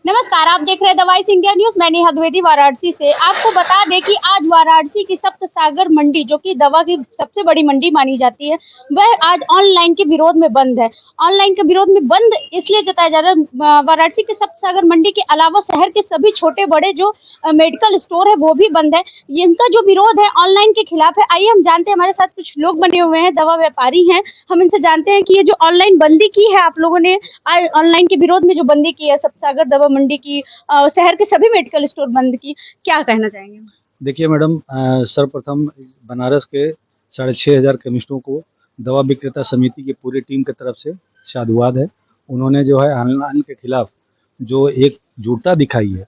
नमस्कार, आप देख रहे हैं द वॉइस इंडिया न्यूज। मैं नेहा द्विवेदी वाराणसी से। आपको बता दें कि आज वाराणसी की सप्त सागर मंडी, जो कि दवा की सबसे बड़ी मंडी मानी जाती है, वह आज ऑनलाइन के विरोध में बंद है। ऑनलाइन के विरोध में बंद इसलिए जताया जा रहा है, वाराणसी की सप्त सागर मंडी के अलावा शहर के सभी छोटे बड़े जो मेडिकल स्टोर है वो भी बंद है। इनका जो विरोध है ऑनलाइन के खिलाफ है। आइए हम जानते हैं, हमारे साथ कुछ लोग बने हुए हैं, दवा व्यापारी हैं। हम इनसे जानते हैं कि ये जो ऑनलाइन बंदी की है आप लोगों ने, ऑनलाइन के विरोध में जो बंदी की है सप्त सागर दवा मंडी की, शहर के सभी मेडिकल स्टोर बंद की, क्या कहना चाहेंगे? देखिए मैडम, सर्वप्रथम बनारस के 6,500 केमिस्टों को दवा विक्रेता समिति की पूरी टीम की तरफ से साधुवाद है। उन्होंने जो है ऑनलाइन के खिलाफ जो एकजुटता दिखाई है,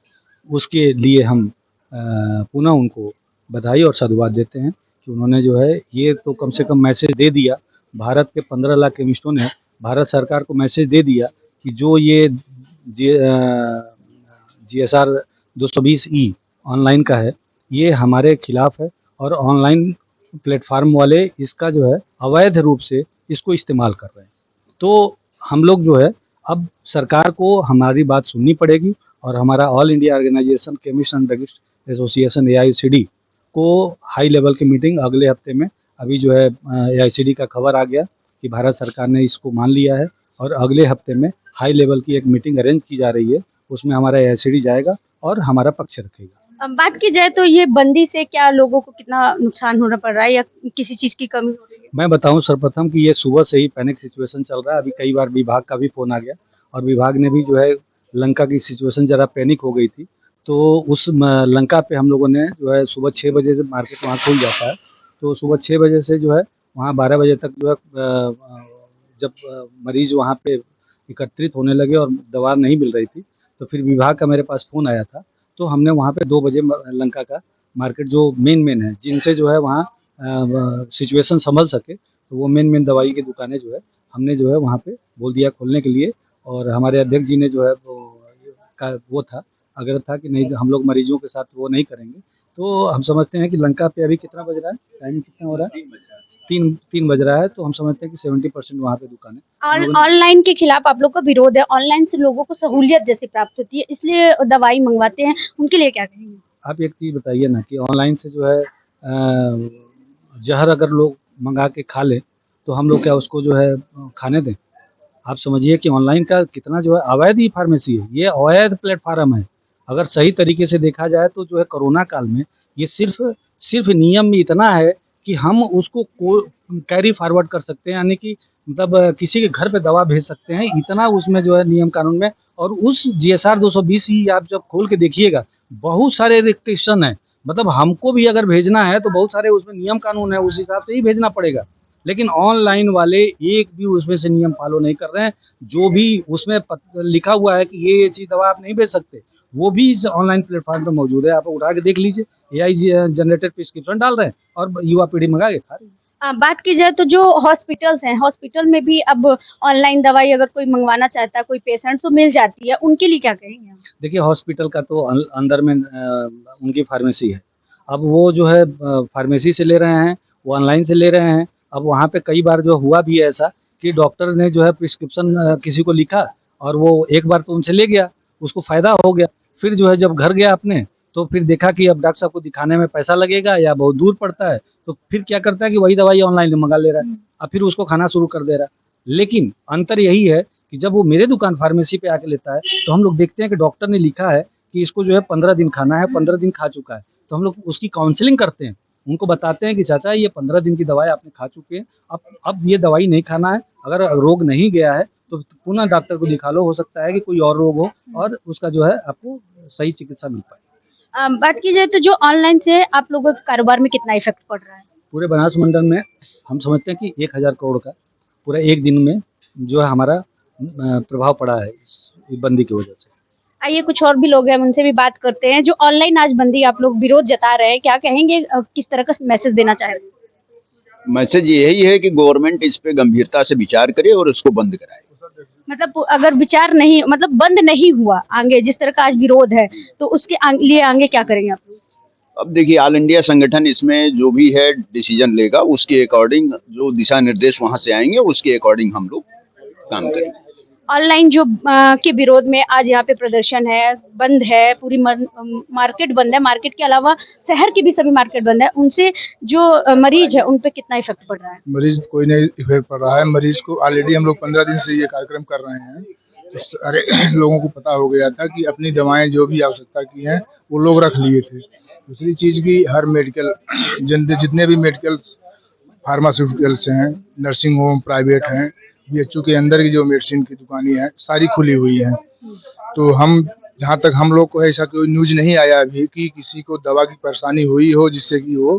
उसके लिए हम पुनः उनको बधाई और साधुवाद देते हैं कि उन्होंने जो है ये तो कम से कम मैसेज दे दिया। भारत के 15 लाख केमिस्टों ने भारत सरकार को मैसेज दे दिया कि जो ये GSR 220E ऑनलाइन का है, ये हमारे खिलाफ है और ऑनलाइन प्लेटफार्म वाले इसका जो है अवैध रूप से इसको इस्तेमाल कर रहे हैं। तो हम लोग जो है अब सरकार को हमारी बात सुननी पड़ेगी और हमारा all India organisation chemist and druggist association AICD को हाई लेवल की मीटिंग अगले हफ्ते में, अभी जो है AICD का खबर आ गया कि भारत सरकार ने इसको मान लिया है और अगले हफ्ते में हाई लेवल की एक मीटिंग अरेंज की जा रही है। उसमें हमारा AICD जाएगा और हमारा पक्ष रखेगा। बात की जाए तो ये बंदी से क्या लोगों को कितना नुकसान होना पड़ रहा है या किसी चीज की कमी हो रही है? मैं बताऊं सर्वप्रथम कि ये सुबह से ही पैनिक सिचुएशन चल रहा है। अभी कई बार विभाग का भी फ़ोन आ गया और विभाग ने भी जो है लंका की सिचुएशन ज़रा पैनिक हो गई थी, तो उस लंका पे हम लोगों ने जो है सुबह 6 बजे से मार्केट वहाँ खुल जाता है, तो सुबह 6 बजे से जो है वहाँ 12 बजे तक जो है जब मरीज़ वहाँ पे एकत्रित होने लगे और दवा नहीं मिल रही थी, तो फिर विभाग का मेरे पास फ़ोन आया था। तो हमने वहाँ पे 2 बजे लंका का मार्केट जो मेन है, जिनसे जो है वहाँ सिचुएशन संभल सके, तो वो मेन दवाई की दुकानें जो है हमने जो है वहाँ पे बोल दिया खोलने के लिए। और हमारे अध्यक्ष जी ने जो है वो था, आग्रह था कि नहीं, हम लोग मरीजों के साथ वो नहीं करेंगे। तो हम समझते हैं कि लंका पे अभी कितना बज रहा है, टाइम कितना हो रहा है, 3 बज रहा है, तो हम समझते हैं कि 70% वहाँ पे दुकानें। और ऑनलाइन के खिलाफ आप लोग का विरोध है। ऑनलाइन से लोगों को सहूलियत जैसे प्राप्त होती है, इसलिए दवाई मंगवाते हैं, उनके लिए क्या कहेंगे? आप एक चीज़ बताइए ना कि ऑनलाइन से जो है जहर अगर लोग मंगा के खा लें, तो हम लोग क्या उसको जो है खाने दें? आप समझिए कि ऑनलाइन का कितना जो है अवैध ई फार्मेसी है, ये अवैध प्लेटफार्म है। अगर सही तरीके से देखा जाए तो जो है कोरोना काल में ये सिर्फ नियम में इतना है कि हम उसको कैरी फॉरवर्ड कर सकते हैं, यानी कि मतलब किसी के घर पे दवा भेज सकते हैं, इतना उसमें जो है नियम कानून में। और उस GSR 220 आप जब खोल के देखिएगा, बहुत सारे रिस्ट्रिक्शन है। मतलब हमको भी अगर भेजना है तो बहुत सारे उसमें नियम कानून है, उस हिसाब से ही भेजना पड़ेगा। लेकिन ऑनलाइन वाले एक भी उसमें से नियम फॉलो नहीं कर रहे हैं। जो भी उसमें लिखा हुआ है कि ये चीज़ दवा आप नहीं बेच सकते, वो भी इस ऑनलाइन प्लेटफॉर्म पे मौजूद है। आप उठा के देख लीजिए, AI जनरेटेड प्रिस्क्रिप्शन डाल रहे हैं और युवा पीढ़ी मंगा के खा रही है। बात की जाए तो जो हॉस्पिटल्स हैं, हॉस्पिटल में भी अब ऑनलाइन दवाई अगर कोई मंगवाना चाहता है, कोई पेशेंट, तो मिल जाती है, उनके लिए क्या कहेंगे आप? देखिए हॉस्पिटल का तो अंदर में उनकी फार्मेसी है। अब वो जो है फार्मेसी से ले रहे हैं, वो ऑनलाइन से ले रहे हैं। अब वहाँ पे कई बार जो हुआ भी है ऐसा कि डॉक्टर ने जो है प्रिस्क्रिप्शन किसी को लिखा और वो एक बार तो उनसे ले गया, उसको फ़ायदा हो गया। फिर जो है जब घर गया अपने, तो फिर देखा कि अब डॉक्टर साहब को दिखाने में पैसा लगेगा या बहुत दूर पड़ता है, तो फिर क्या करता है कि वही दवाई ऑनलाइन मंगा ले रहा है और फिर उसको खाना शुरू कर दे रहा है। लेकिन अंतर यही है कि जब वो मेरे दुकान फार्मेसी पे आके लेता है, तो हम लोग देखते हैं कि डॉक्टर ने लिखा है कि इसको जो है 15 दिन खाना है, 15 दिन खा चुका है। तो हम लोग उसकी काउंसलिंग करते हैं, उनको बताते हैं कि चाचा ये 15 दिन की दवाई आपने खा चुके हैं, अब ये दवाई नहीं खाना है। अगर रोग नहीं गया है तो पुनः डॉक्टर को दिखा लो, हो सकता है कि कोई और रोग हो और उसका जो है आपको सही चिकित्सा मिल पाए। बात की जाए तो जो ऑनलाइन से आप लोगों के कारोबार में कितना इफेक्ट पड़ रहा है? पूरे बनास मंडल में हम समझते हैं कि 1000 करोड़ का पूरा एक दिन में जो है हमारा प्रभाव पड़ा है इस बंदी की वजह से। आइए कुछ और भी लोग हैं, हम उनसे भी बात करते हैं। जो ऑनलाइन आज बंदी आप लोग विरोध जता रहे हैं, क्या कहेंगे, किस तरह का मैसेज देना चाह रहे हैं? मैसेज यही है कि गवर्नमेंट इस पे गंभीरता से विचार करे और उसको बंद कराए। मतलब अगर विचार नहीं, मतलब बंद नहीं हुआ आगे, जिस तरह का आज विरोध है, तो उसके लिए आगे क्या करेंगे आप लोग? अब देखिए ऑल इंडिया संगठन इसमें जो भी है डिसीजन लेगा, उसके अकॉर्डिंग जो दिशा निर्देश वहां से आएंगे उसके अकॉर्डिंग हम लोग काम करें। ऑनलाइन जो के विरोध में आज यहाँ पे प्रदर्शन है, बंद है, पूरी मार्केट बंद है, मार्केट के अलावा शहर के भी सभी मार्केट बंद है, उनसे जो मरीज है उन पे कितना इफेक्ट पड़ रहा है? मरीज को कोई नहीं इफेक्ट पड़ रहा है। मरीज को ऑलरेडी हम लोग 15 दिन से ये कार्यक्रम कर रहे हैं। तो सारे लोगों को पता हो गया था कि अपनी दवाएं जो भी आवश्यकता की हैं वो लोग रख लिए थे। दूसरी चीज़ की हर मेडिकल जितने भी मेडिकल फार्मास्यूटिकल्स हैं, नर्सिंग होम प्राइवेट हैं, बीएचयू के अंदर की जो मेडिसिन की दुकानें हैं सारी खुली हुई हैं। तो हम जहाँ तक हम लोग को ऐसा कोई न्यूज़ नहीं आया अभी कि किसी को दवा की परेशानी हुई हो जिससे कि वो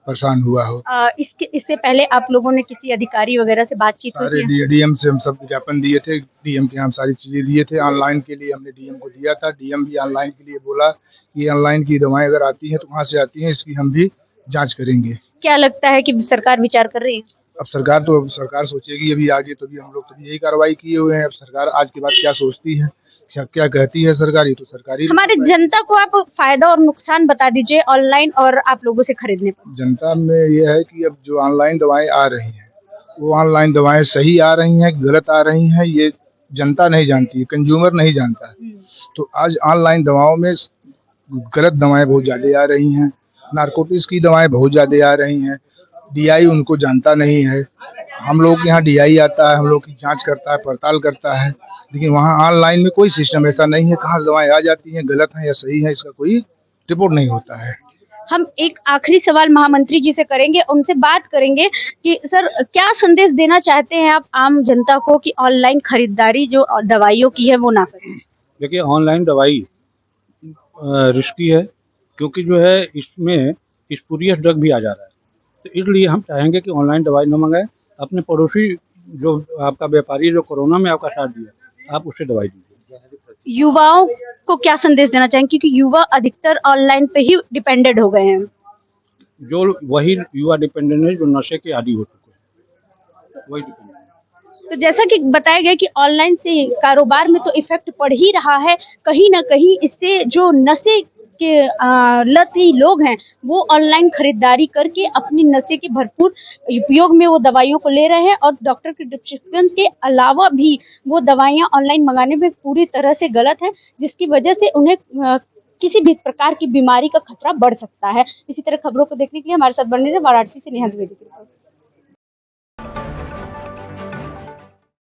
परेशान हुआ हो। इससे पहले आप लोगों ने किसी अधिकारी वगैरह से बातचीत सारे की है? डीएम से हम सब विज्ञापन दिए थे, डीएम के यहाँ सारी चीज़ें दिए थे। ऑनलाइन के लिए हमने डीएम को दिया था, डीएम भी ऑनलाइन के लिए बोला कि ऑनलाइन की दवाएं अगर आती हैं तो कहाँ से आती हैं, इसकी हम भी जांच करेंगे। क्या लगता है कि सरकार विचार कर रही है? अब सरकार सोचेगी अभी आगे, तो भी हम लोग तो यही कार्रवाई किए हुए हैं। अब सरकार आज के बाद क्या सोचती है, क्या कहती है सरकार, ये तो सरकारी हमारे जनता को आप फायदा और नुकसान बता दीजिए ऑनलाइन और आप लोगों से खरीदने पर। जनता में ये है कि अब जो ऑनलाइन दवाएं आ रही हैं वो ऑनलाइन दवाएं सही आ रही हैं, गलत आ रही हैं, ये जनता नहीं जानती, कंज्यूमर नहीं जानता है। तो आज ऑनलाइन दवाओं में गलत दवाएं बहुत ज़्यादा आ रही हैं, नारकोटिक्स की दवाएं बहुत ज़्यादा आ रही हैं। डीआई उनको जानता नहीं है। हम लोग के यहाँ डीआई आता है, हम लोग की जांच करता है, पड़ताल करता है, लेकिन वहाँ ऑनलाइन में कोई सिस्टम ऐसा नहीं है। कहाँ दवाएं आ जाती हैं, गलत हैं या सही है, इसका कोई रिपोर्ट नहीं होता है। हम एक आखिरी सवाल महामंत्री जी से करेंगे, उनसे बात करेंगे कि सर क्या संदेश देना चाहते हैं आप आम जनता को कि ऑनलाइन खरीदारी जो दवाइयों की है वो ना करें? देखिए, ऑनलाइन दवाई रिस्की है, क्योंकि जो है इसमें स्पूरियस ड्रग भी आ जा रहा है। तो इसलिए हम चाहेंगे कि ऑनलाइन दवाई न मंगाएं। अपने पड़ोसी जो आपका व्यापारी जो कोरोना में आपका साथ दिया, आप उससे दवाई दीजिए। युवाओं को क्या संदेश देना चाहेंगे, क्योंकि युवा अधिकतर ऑनलाइन पे ही डिपेंडेंट हो गए हैं? जो वही युवा डिपेंडेंट है जो नशे के आदी हो चुके हैं, वही डिपेंडेंट है। तो जैसा कि बताया गया कि ऑनलाइन से कारोबार में तो इफेक्ट पड़ ही रहा है, कहीं ना कहीं इससे जो नशे के लती लोग हैं वो ऑनलाइन खरीदारी करके अपनी नशे के भरपूर उपयोग में वो दवाइयों को ले रहे हैं और डॉक्टर के प्रिस्क्रिप्शन के अलावा भी वो दवाइयाँ ऑनलाइन मंगाने में पूरी तरह से गलत है, जिसकी वजह से उन्हें किसी भी प्रकार की बीमारी का खतरा बढ़ सकता है। इसी तरह खबरों को देखने के लिए हमारे साथ बने रहे। वाराणसी से नेहा द्विवेदी की रिपोर्ट।